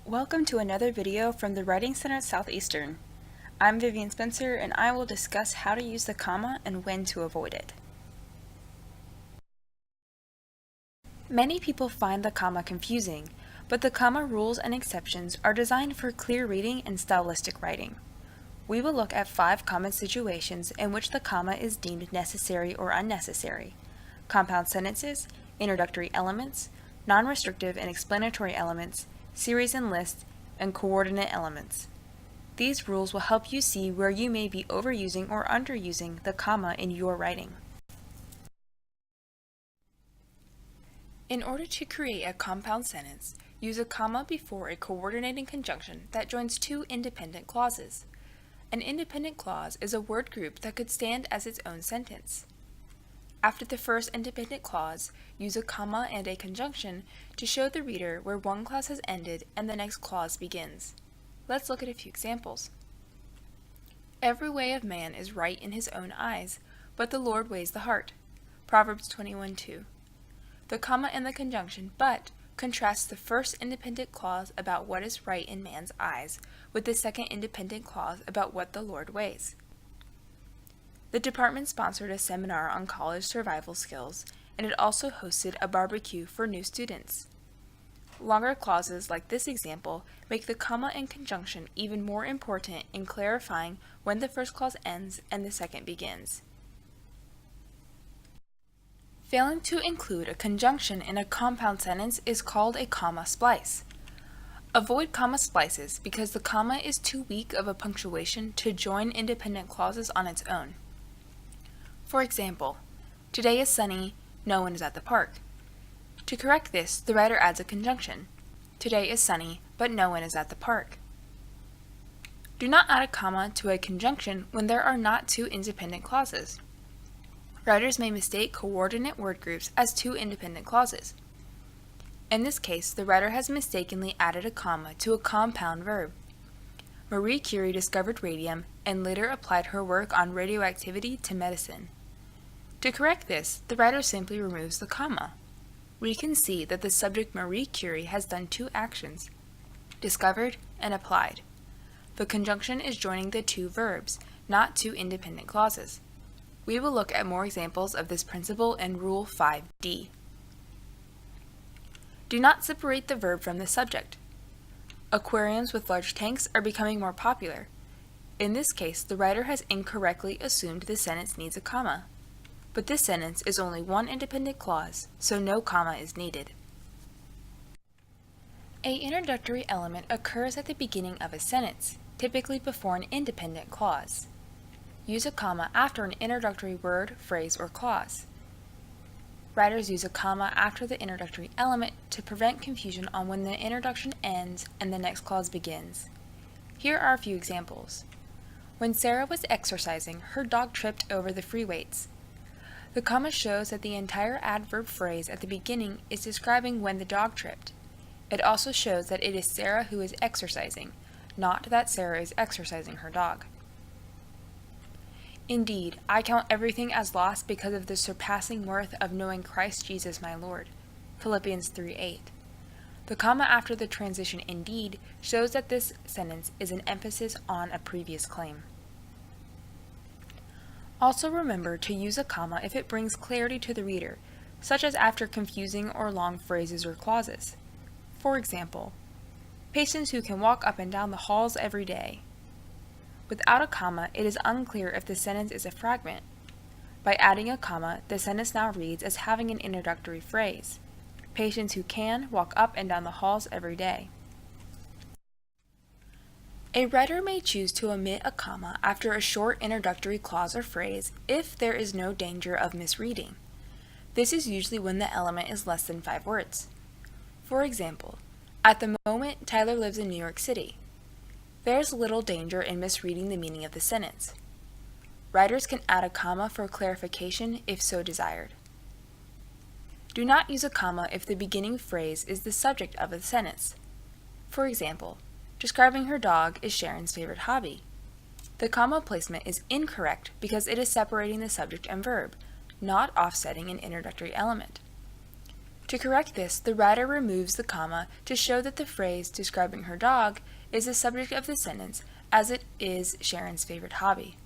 Welcome to another video from the Writing Center at Southeastern. I'm Vivian Spencer and I will discuss how to use the comma and when to avoid it. Many people find the comma confusing, but the comma rules and exceptions are designed for clear reading and stylistic writing. We will look at 5 common situations in which the comma is deemed necessary or unnecessary: compound sentences, introductory elements, non-restrictive and explanatory elements, series and lists, and coordinate elements. These rules will help you see where you may be overusing or underusing the comma in your writing. In order to create a compound sentence, use a comma before a coordinating conjunction that joins 2 independent clauses. An independent clause is a word group that could stand as its own sentence. After the first independent clause, use a comma and a conjunction to show the reader where one clause has ended and the next clause begins. Let's look at a few examples. Every way of man is right in his own eyes, but the Lord weighs the heart. Proverbs 21:2. The comma and the conjunction but contrasts the first independent clause about what is right in man's eyes with the second independent clause about what the Lord weighs. The department sponsored a seminar on college survival skills, and it also hosted a barbecue for new students. Longer clauses like this example make the comma and conjunction even more important in clarifying when the first clause ends and the second begins. Failing to include a conjunction in a compound sentence is called a comma splice. Avoid comma splices because the comma is too weak of a punctuation to join independent clauses on its own. For example, today is sunny, no one is at the park. To correct this, the writer adds a conjunction. Today is sunny, but no one is at the park. Do not add a comma to a conjunction when there are not 2 independent clauses. Writers may mistake coordinate word groups as 2 independent clauses. In this case, the writer has mistakenly added a comma to a compound verb. Marie Curie discovered radium and later applied her work on radioactivity to medicine. To correct this, the writer simply removes the comma. We can see that the subject Marie Curie has done 2 actions: discovered and applied. The conjunction is joining the 2 verbs, not 2 independent clauses. We will look at more examples of this principle in Rule 5D. Do not separate the verb from the subject. Aquariums with large tanks are becoming more popular. In this case, the writer has incorrectly assumed the sentence needs a comma. But this sentence is only 1 independent clause, so no comma is needed. An introductory element occurs at the beginning of a sentence, typically before an independent clause. Use a comma after an introductory word, phrase, or clause. Writers use a comma after the introductory element to prevent confusion on when the introduction ends and the next clause begins. Here are a few examples. When Sarah was exercising, her dog tripped over the free weights. The comma shows that the entire adverb phrase at the beginning is describing when the dog tripped. It also shows that it is Sarah who is exercising, not that Sarah is exercising her dog. Indeed, I count everything as lost because of the surpassing worth of knowing Christ Jesus my Lord. Philippians 3:8. The comma after the transition indeed shows that this sentence is an emphasis on a previous claim. Also remember to use a comma if it brings clarity to the reader, such as after confusing or long phrases or clauses. For example, patients who can walk up and down the halls every day. Without a comma, it is unclear if the sentence is a fragment. By adding a comma, the sentence now reads as having an introductory phrase. Patients who can walk up and down the halls every day. A writer may choose to omit a comma after a short introductory clause or phrase if there is no danger of misreading. This is usually when the element is less than 5 words. For example, at the moment, Tyler lives in New York City. There is little danger in misreading the meaning of the sentence. Writers can add a comma for clarification if so desired. Do not use a comma if the beginning phrase is the subject of a sentence. For example, describing her dog is Sharon's favorite hobby. The comma placement is incorrect because it is separating the subject and verb, not offsetting an introductory element. To correct this, the writer removes the comma to show that the phrase describing her dog is the subject of the sentence, as it is Sharon's favorite hobby.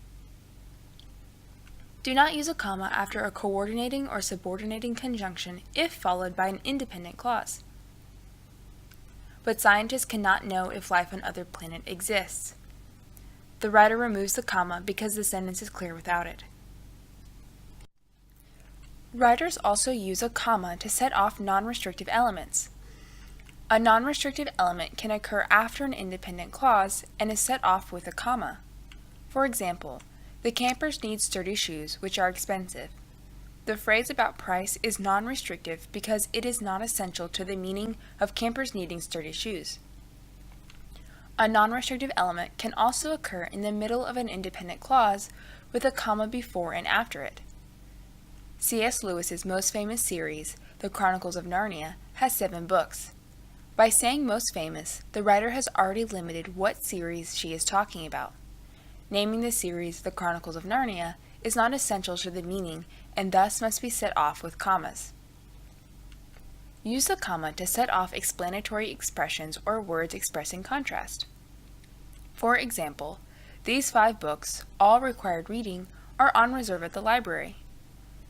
Do not use a comma after a coordinating or subordinating conjunction if followed by an independent clause. But scientists cannot know if life on other planets exists. The writer removes the comma because the sentence is clear without it. Writers also use a comma to set off non-restrictive elements. A non-restrictive element can occur after an independent clause and is set off with a comma. For example, the campers need sturdy shoes, which are expensive. The phrase about price is non-restrictive because it is not essential to the meaning of campers needing sturdy shoes. A non-restrictive element can also occur in the middle of an independent clause with a comma before and after it. C.S. Lewis's most famous series, The Chronicles of Narnia, has 7 books. By saying most famous, the writer has already limited what series she is talking about. Naming the series The Chronicles of Narnia is not essential to the meaning and thus must be set off with commas. Use the comma to set off explanatory expressions or words expressing contrast. For example, these 5 books, all required reading, are on reserve at the library.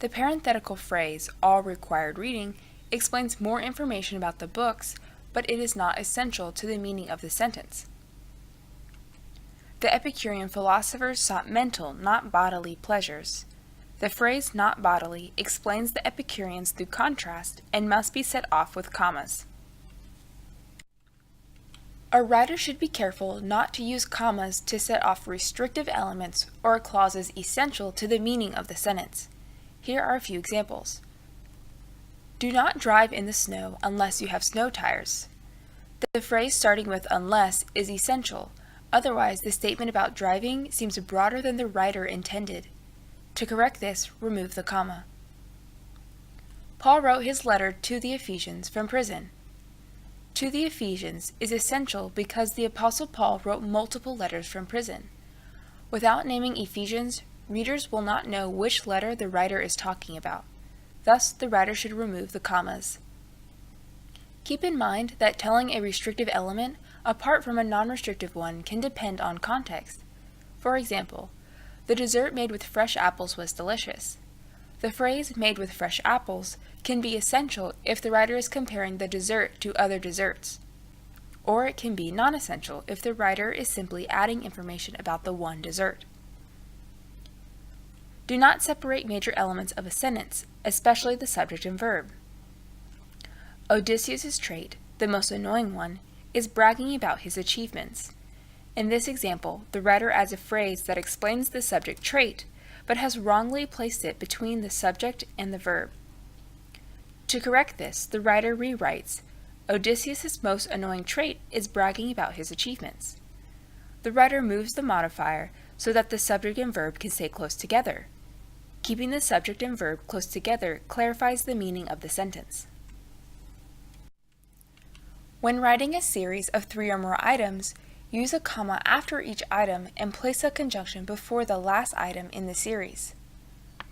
The parenthetical phrase, all required reading, explains more information about the books, but it is not essential to the meaning of the sentence. The Epicurean philosophers sought mental, not bodily pleasures. The phrase not bodily explains the Epicureans through contrast and must be set off with commas. A writer should be careful not to use commas to set off restrictive elements or clauses essential to the meaning of the sentence. Here are a few examples. Do not drive in the snow unless you have snow tires. The phrase starting with unless is essential, otherwise the statement about driving seems broader than the writer intended. To correct this, remove the comma. Paul wrote his letter to the Ephesians from prison. To the Ephesians is essential because the Apostle Paul wrote multiple letters from prison. Without naming Ephesians, readers will not know which letter the writer is talking about. Thus, the writer should remove the commas. Keep in mind that telling a restrictive element apart from a non-restrictive one can depend on context. For example, the dessert made with fresh apples was delicious. The phrase made with fresh apples can be essential if the writer is comparing the dessert to other desserts. Or it can be non-essential if the writer is simply adding information about the one dessert. Do not separate major elements of a sentence, especially the subject and verb. Odysseus' trait, the most annoying one, is bragging about his achievements. In this example, the writer adds a phrase that explains the subject trait, but has wrongly placed it between the subject and the verb. To correct this, the writer rewrites, Odysseus' most annoying trait is bragging about his achievements. The writer moves the modifier so that the subject and verb can stay close together. Keeping the subject and verb close together clarifies the meaning of the sentence. When writing a series of 3 or more items, use a comma after each item and place a conjunction before the last item in the series.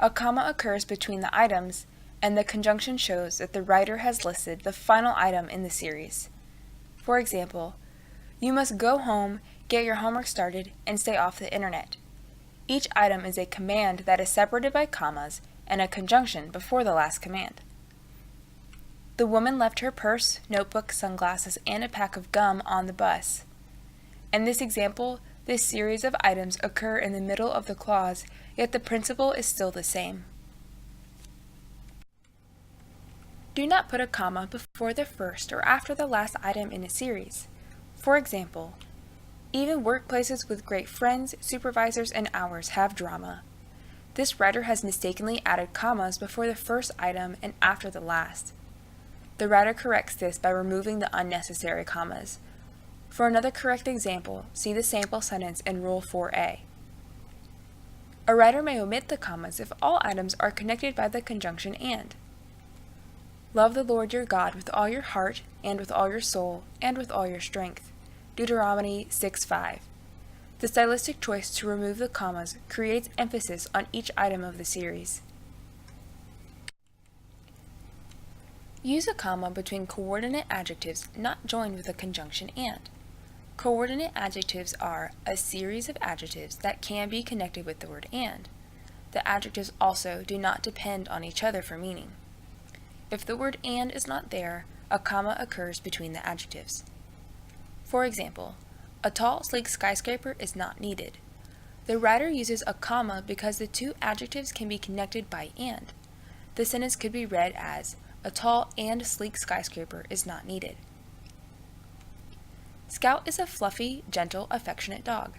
A comma occurs between the items, and the conjunction shows that the writer has listed the final item in the series. For example, you must go home, get your homework started, and stay off the internet. Each item is a command that is separated by commas and a conjunction before the last command. The woman left her purse, notebook, sunglasses, and a pack of gum on the bus. In this example, this series of items occur in the middle of the clause, yet the principle is still the same. Do not put a comma before the first or after the last item in a series. For example, even workplaces with great friends, supervisors, and hours have drama. This writer has mistakenly added commas before the first item and after the last. The writer corrects this by removing the unnecessary commas. For another correct example, see the sample sentence in Rule 4a. A writer may omit the commas if all items are connected by the conjunction and. Love the Lord your God with all your heart, and with all your soul, and with all your strength. Deuteronomy 6:5. The stylistic choice to remove the commas creates emphasis on each item of the series. Use a comma between coordinate adjectives not joined with a conjunction and. Coordinate adjectives are a series of adjectives that can be connected with the word and. The adjectives also do not depend on each other for meaning. If the word and is not there, a comma occurs between the adjectives. For example, a tall, sleek skyscraper is not needed. The writer uses a comma because the two adjectives can be connected by and. The sentence could be read as, a tall and sleek skyscraper is not needed. Scout is a fluffy, gentle, affectionate dog.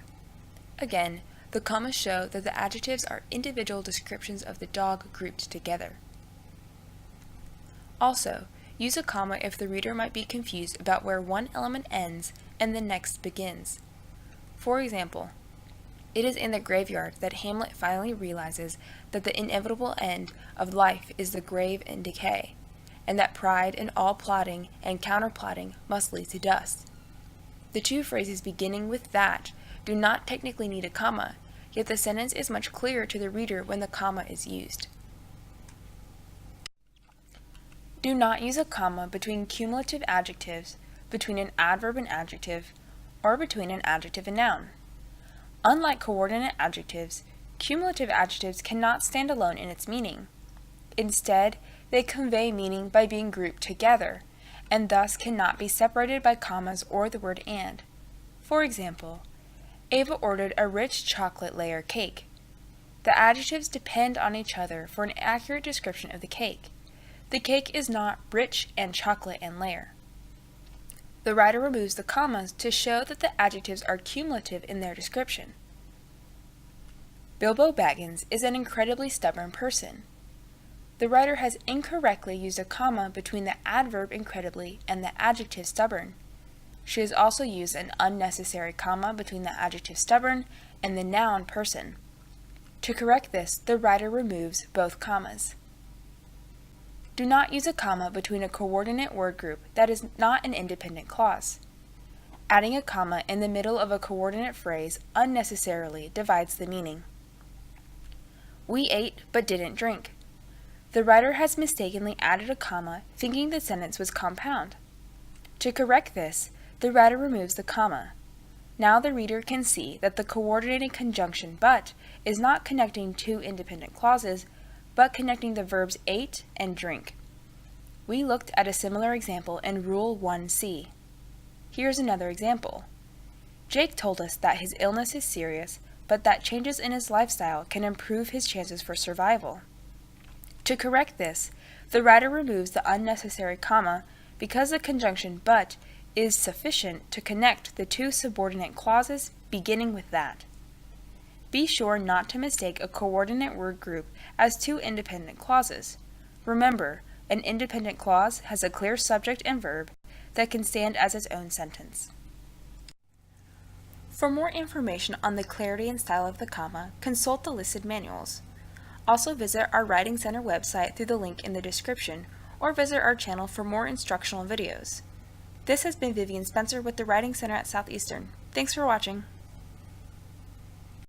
Again, the commas show that the adjectives are individual descriptions of the dog grouped together. Also, use a comma if the reader might be confused about where one element ends and the next begins. For example, it is in the graveyard that Hamlet finally realizes that the inevitable end of life is the grave and decay, and that pride and all plotting and counterplotting must lead to dust. The two phrases beginning with that do not technically need a comma, yet the sentence is much clearer to the reader when the comma is used. Do not use a comma between cumulative adjectives, between an adverb and adjective, or between an adjective and noun. Unlike coordinate adjectives, cumulative adjectives cannot stand alone in its meaning. Instead, they convey meaning by being grouped together, and thus cannot be separated by commas or the word and. For example, Ava ordered a rich chocolate layer cake. The adjectives depend on each other for an accurate description of the cake. The cake is not rich and chocolate and layer. The writer removes the commas to show that the adjectives are cumulative in their description. Bilbo Baggins is an incredibly stubborn person. The writer has incorrectly used a comma between the adverb incredibly and the adjective stubborn. She has also used an unnecessary comma between the adjective stubborn and the noun person. To correct this, the writer removes both commas. Do not use a comma between a coordinate word group that is not an independent clause. Adding a comma in the middle of a coordinate phrase unnecessarily divides the meaning. We ate but didn't drink. The writer has mistakenly added a comma thinking the sentence was compound. To correct this, the writer removes the comma. Now the reader can see that the coordinating conjunction but is not connecting two independent clauses, but connecting the verbs ate and drink. We looked at a similar example in Rule 1C. Here's another example. Jake told us that his illness is serious, but that changes in his lifestyle can improve his chances for survival. To correct this, the writer removes the unnecessary comma because the conjunction but is sufficient to connect the two subordinate clauses beginning with that. Be sure not to mistake a coordinate word group as two independent clauses. Remember, an independent clause has a clear subject and verb that can stand as its own sentence. For more information on the clarity and style of the comma, consult the listed manuals. Also visit our Writing Center website through the link in the description, or visit our channel for more instructional videos. This has been Vivian Spencer with the Writing Center at Southeastern. Thanks for watching.